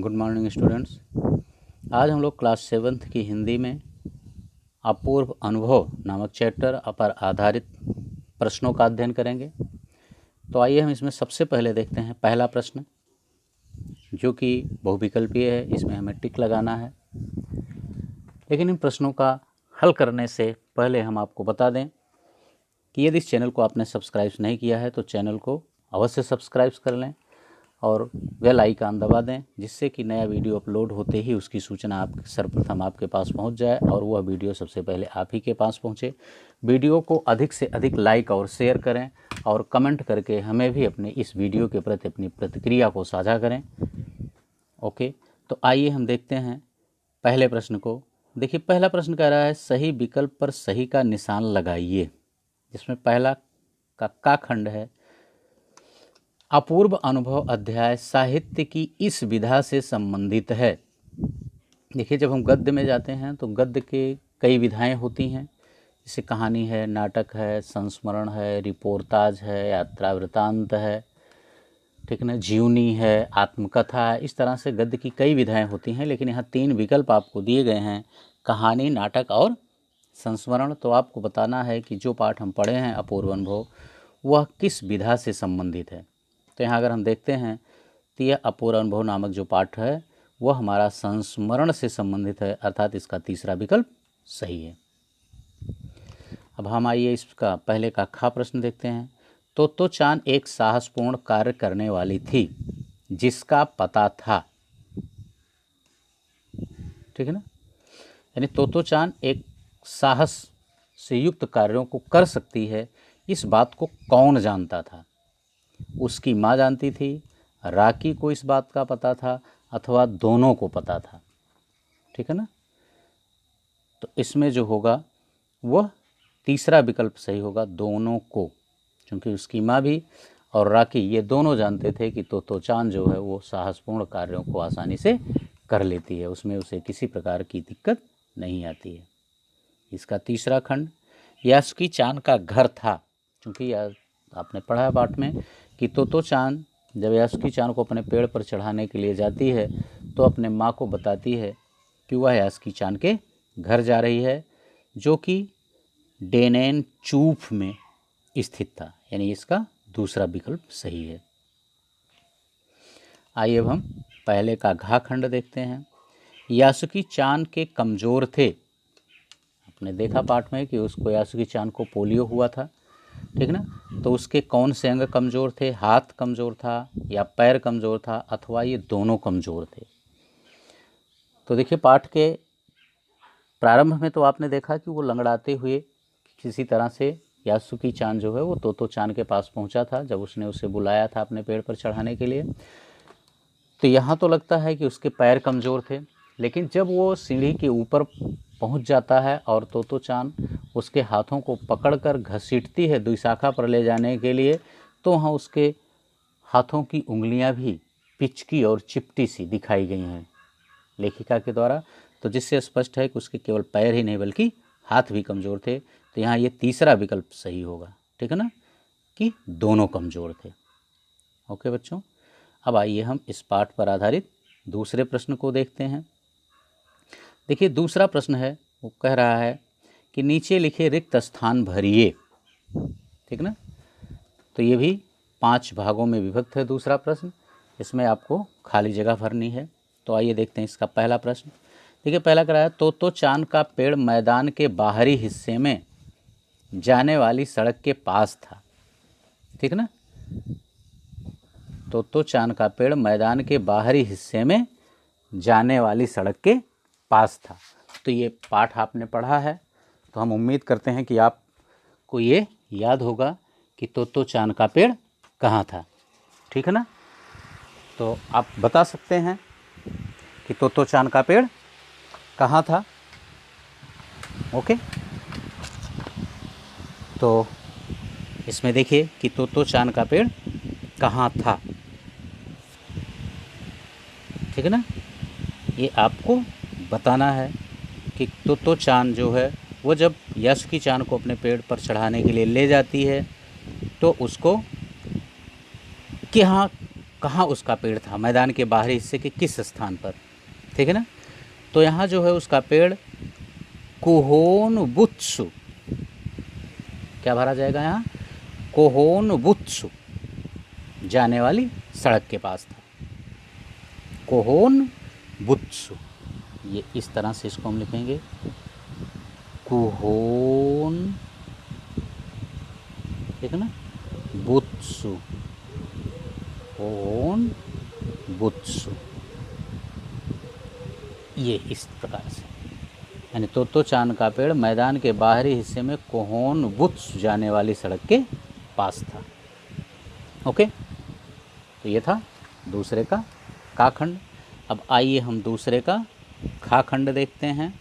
Good morning students. आज हम लोग क्लास 7th की हिंदी में अपूर्व अनुभव नामक चैप्टर पर आधारित प्रश्नों का अध्ययन करेंगे। तो आइए हम इसमें सबसे पहले देखते हैं पहला प्रश्न, जो कि बहुविकल्पीय है। इसमें हमें टिक लगाना है। लेकिन इन प्रश्नों का हल करने से पहले हम आपको बता दें कि यदि इस चैनल को आपने सब्सक्राइब नहीं किया है तो चैनल को अवश्य सब्सक्राइब कर लें और बेल आइकन दबा दें, जिससे कि नया वीडियो अपलोड होते ही उसकी सूचना आप सर्वप्रथम आपके पास पहुंच जाए और वह वीडियो सबसे पहले आप ही के पास पहुंचे। वीडियो को अधिक से अधिक लाइक और शेयर करें और कमेंट करके हमें भी अपने इस वीडियो के प्रति अपनी प्रतिक्रिया को साझा करें। ओके, तो आइए हम देखते हैं पहले प्रश्न को। देखिए, पहला प्रश्न कह रहा है सही विकल्प पर सही का निशान लगाइए। जिसमें पहला का खंड है, अपूर्व अनुभव अध्याय साहित्य की इस विधा से संबंधित है। देखिए, जब हम गद्य में जाते हैं तो गद्य के कई विधाएं होती हैं, जैसे कहानी है, नाटक है, संस्मरण है, रिपोर्टाज है, यात्रा वृतांत है, ठीक ना, जीवनी है, आत्मकथा है। इस तरह से गद्य की कई विधाएं होती हैं। लेकिन यहाँ 3 विकल्प आपको दिए गए हैं, कहानी, नाटक और संस्मरण। तो आपको बताना है कि जो पाठ हम पढ़े हैं अपूर्व अनुभव, वह किस विधा से संबंधित है। तो यहाँ अगर हम देखते हैं तो यह अपूर्व अनुभव नामक जो पाठ है वह हमारा संस्मरण से संबंधित है, अर्थात इसका तीसरा विकल्प सही है। अब हम आइए इसका पहले का खा प्रश्न देखते हैं। तोतो चान एक साहसपूर्ण कार्य करने वाली थी जिसका पता था। ठीक है ना, यानी तोतो चान एक साहस से युक्त कार्यों को कर सकती है, इस बात को कौन जानता था? उसकी माँ जानती थी, राकी को इस बात का पता था, अथवा दोनों को पता था। ठीक है ना, तो इसमें जो होगा वह तीसरा विकल्प सही होगा, दोनों को। क्योंकि उसकी माँ भी और राकी ये दोनों जानते थे कि तोतो चान जो है वो साहसपूर्ण कार्यों को आसानी से कर लेती है, उसमें उसे किसी प्रकार की दिक्कत नहीं आती है। इसका तीसरा खंड, यासुकी चान का घर था। क्योंकि आपने पढ़ा है पाठ में कि तोतो चान जब यासुकी चान को अपने पेड़ पर चढ़ाने के लिए जाती है तो अपने माँ को बताती है कि वह यासुकी चान के घर जा रही है, जो कि डेनेन चूफ में स्थित था। यानी इसका दूसरा विकल्प सही है। आइए अब हम पहले का घा खंड देखते हैं। यासुकी चान के कमज़ोर थे। आपने देखा पाठ में कि उसको यासुकी चान को पोलियो हुआ था, ठीक ना। तो उसके कौन से अंग कमज़ोर थे? हाथ कमज़ोर था या पैर कमज़ोर था, अथवा ये दोनों कमज़ोर थे? तो देखिए, पाठ के प्रारंभ में तो आपने देखा कि वो लंगड़ाते हुए किसी तरह से यासुकी चान जो है वो तोतो चान के पास पहुंचा था जब उसने उसे बुलाया था अपने पेड़ पर चढ़ाने के लिए। तो यहाँ तो लगता है कि उसके पैर कमज़ोर थे, लेकिन जब वो सीढ़ी के ऊपर पहुंच जाता है और तोतो चान उसके हाथों को पकड़कर घसीटती है द्विशाखा पर ले जाने के लिए, तो वहाँ उसके हाथों की उंगलियां भी पिचकी और चिपटी सी दिखाई गई हैं लेखिका के द्वारा। तो जिससे स्पष्ट है कि उसके केवल पैर ही नहीं बल्कि हाथ भी कमज़ोर थे। तो यहाँ ये तीसरा विकल्प सही होगा, ठीक है ना, कि दोनों कमज़ोर थे। ओके बच्चों, अब आइए हम इस पाठ पर आधारित दूसरे प्रश्न को देखते हैं। देखिए, दूसरा प्रश्न है, वो कह रहा है कि नीचे लिखे रिक्त स्थान भरिए। ठीक ना, तो ये भी 5 भागों में विभक्त है दूसरा प्रश्न। इसमें आपको खाली जगह भरनी है। तो आइए देखते हैं इसका पहला प्रश्न। देखिए, पहला कह रहा है तोतो चान का पेड़ मैदान के बाहरी हिस्से में जाने वाली सड़क के पास था। ठीक ना, तोतो चान का पेड़ मैदान के बाहरी हिस्से में जाने वाली सड़क के पास था। तो ये पाठ आपने पढ़ा है, तो हम उम्मीद करते हैं कि आपको ये याद होगा कि तोतो चान का पेड़ कहाँ था। ठीक है ना, तो आप बता सकते हैं कि तोतो चान का पेड़ कहाँ था। ओके, तो इसमें देखिए कि तोतो चान का पेड़ कहाँ था। ठीक है ना, ये आपको बताना है कि तोतो चान जो है वो जब यासुकी चान को अपने पेड़ पर चढ़ाने के लिए ले जाती है तो उसको कि हाँ कहाँ उसका पेड़ था, मैदान के बाहरी हिस्से के किस स्थान पर, ठीक है ना। तो यहाँ जो है उसका पेड़ कोहोनबुत्सु, क्या भरा जाएगा यहाँ, कोहोनबुत्सु जाने वाली सड़क के पास था, कोहोनबुत्सु। ये इस तरह से इसको हम लिखेंगे, कोहोन, ठीक है ना, बुत्सु, कोहोनबुत्सु, ये इस प्रकार से, यानी तोतो चान का पेड़ मैदान के बाहरी हिस्से में कोहोनबुत्सु जाने वाली सड़क के पास था। ओके, तो ये था दूसरे का का खंड। अब आइए हम दूसरे का खा खंड देखते हैं।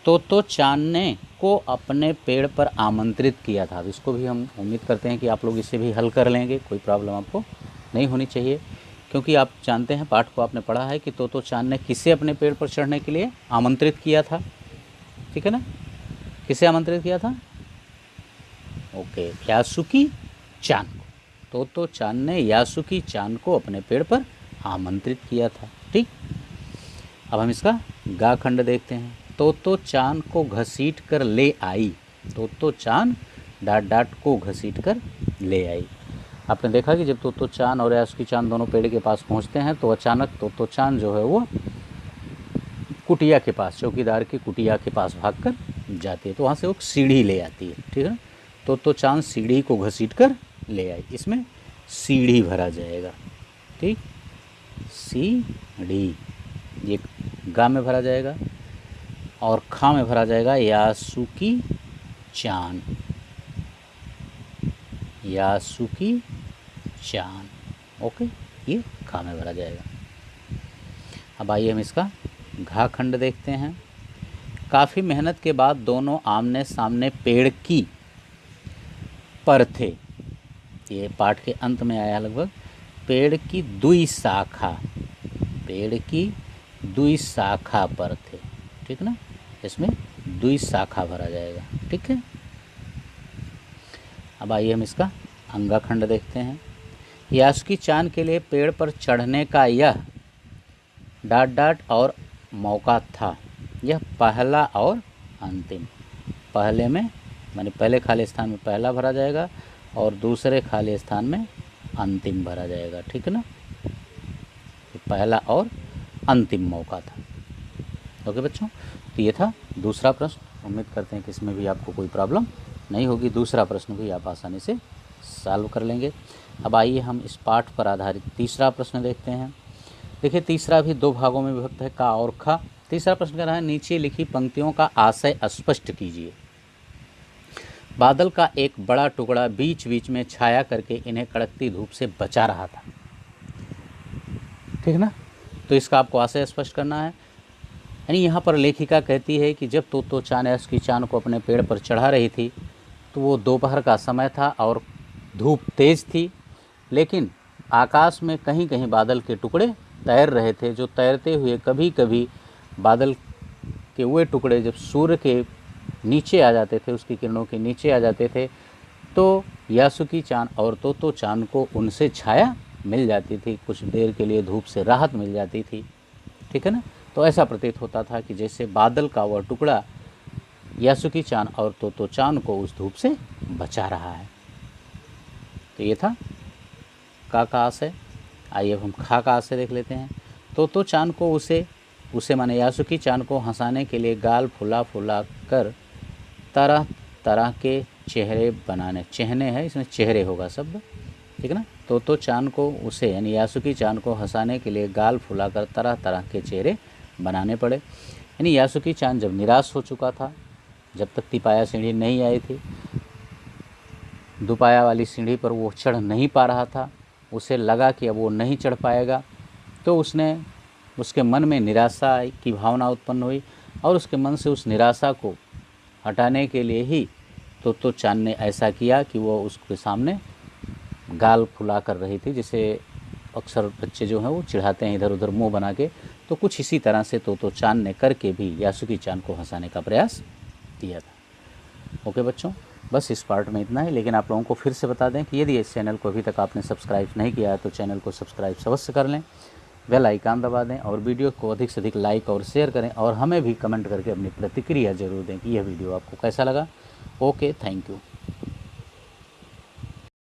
तोतो चान ने को अपने पेड़ पर आमंत्रित किया था। अब इसको भी हम उम्मीद करते हैं कि आप लोग इसे भी हल कर लेंगे, कोई प्रॉब्लम आपको नहीं होनी चाहिए, क्योंकि आप जानते हैं, पाठ को आपने पढ़ा है कि तोतो चान ने किसे अपने पेड़ पर चढ़ने के लिए आमंत्रित किया था, ठीक है ना, किसे आमंत्रित किया था, ओके, यासुकी चान को। तोतो चान ने यासुकी चान को अपने पेड़ पर आमंत्रित किया था, ठीक। अब हम इसका गा खंड देखते हैं। तोतो चान को घसीट कर ले आई, तोतो चान डाट डाट को घसीट कर ले आई। आपने देखा कि जब तोतो चान और यासुकी चान दोनों पेड़ के पास पहुंचते हैं तो अचानक तोतो चान जो है वो कुटिया के पास, चौकीदार की कुटिया के पास भागकर जाती है, तो वहाँ से वो सीढ़ी ले आती है, ठीक है ना। तोतो चान सीढ़ी को घसीट कर ले आई, इसमें सीढ़ी भरा जाएगा, ठीक, सीढ़ी, ये गा में भरा जाएगा, और खा में भरा जाएगा यासुकी चान, यासुकी चान, ओके, ये खा में भरा जाएगा। अब आइए हम इसका घा खंड देखते हैं। काफ़ी मेहनत के बाद दोनों आमने सामने पेड़ की पर थे, ये पाठ के अंत में आया लगभग, पेड़ की दुई शाखा, पेड़ की दुई शाखा पर थे, ठीक ना, इसमें दुई शाखा भरा जाएगा, ठीक है। अब आइए हम इसका अंगा खंड देखते हैं। यासुकी चान के लिए पेड़ पर चढ़ने का यह डाट डाट और मौका था, यह पहला और अंतिम, पहले में माने पहले खाली स्थान में पहला भरा जाएगा और दूसरे खाली स्थान में अंतिम भरा जाएगा, ठीक है ना, पहला और अंतिम मौका था। ओके बच्चों, तो ये था दूसरा प्रश्न। उम्मीद करते हैं कि इसमें भी आपको कोई प्रॉब्लम नहीं होगी, दूसरा प्रश्न भी आप आसानी से सॉल्व कर लेंगे। अब आइए हम इस पाठ पर आधारित तीसरा प्रश्न देखते हैं। देखिए, तीसरा भी दो भागों में विभक्त है, का और खा। तीसरा प्रश्न कह रहा है, नीचे लिखी पंक्तियों का आशय स्पष्ट कीजिए। बादल का एक बड़ा टुकड़ा बीच बीच में छाया करके इन्हें कड़कती धूप से बचा रहा था, ठीक ना, तो इसका आपको आशय स्पष्ट करना है। यानी यहाँ पर लेखिका कहती है कि जब तोतो चान यासुकी चान को अपने पेड़ पर चढ़ा रही थी तो वो दोपहर का समय था और धूप तेज़ थी, लेकिन आकाश में कहीं कहीं बादल के टुकड़े तैर रहे थे, जो तैरते हुए कभी कभी बादल के वे टुकड़े जब सूर्य के नीचे आ जाते थे, उसकी किरणों के नीचे आ जाते थे, तो यासुकी चान और तोतो चान को उनसे छाया मिल जाती थी, कुछ देर के लिए धूप से राहत मिल जाती थी, ठीक है ना। तो ऐसा प्रतीत होता था कि जैसे बादल का वह टुकड़ा यासुकी चान और तोतो चान को उस धूप से बचा रहा है। तो ये था का आशय। आइए अब हम खा का आशय देख लेते हैं। तोतो चान को उसे माने यासुकी चान को हंसाने के लिए गाल फुला फुला कर तरह तरह के चेहरे बनाने, चेहने है इसमें चेहरे होगा शब्द, ठीक है ना। तोतो चान को उसे यानी यासुकी चान को हंसाने के लिए गाल फुलाकर तरह तरह के चेहरे बनाने पड़े। यानी यासुकी चान जब निराश हो चुका था, जब तक तिपाया सीढ़ी नहीं आई थी, दुपाया वाली सीढ़ी पर वो चढ़ नहीं पा रहा था, उसे लगा कि अब वो नहीं चढ़ पाएगा, तो उसके मन में निराशा की भावना उत्पन्न हुई और उसके मन से उस निराशा को हटाने के लिए ही तोतो चान ने ऐसा किया कि वो उसके सामने गाल फुला कर रही थी, जिसे अक्सर बच्चे जो हैं वो चिढ़ाते हैं इधर उधर मुंह बना के, तो कुछ इसी तरह से तोतो चान ने करके भी यासुकी चान को हंसाने का प्रयास किया था। ओके बच्चों, बस इस पार्ट में इतना है। लेकिन आप लोगों को फिर से बता दें कि यदि इस चैनल को अभी तक आपने सब्सक्राइब नहीं किया है तो चैनल को सब्सक्राइब अवश्य कर लें, बेल आइकन दबा दें और वीडियो को अधिक से अधिक लाइक और शेयर करें और हमें भी कमेंट करके अपनी प्रतिक्रिया ज़रूर दें कि यह वीडियो आपको कैसा लगा। Okay, thank you.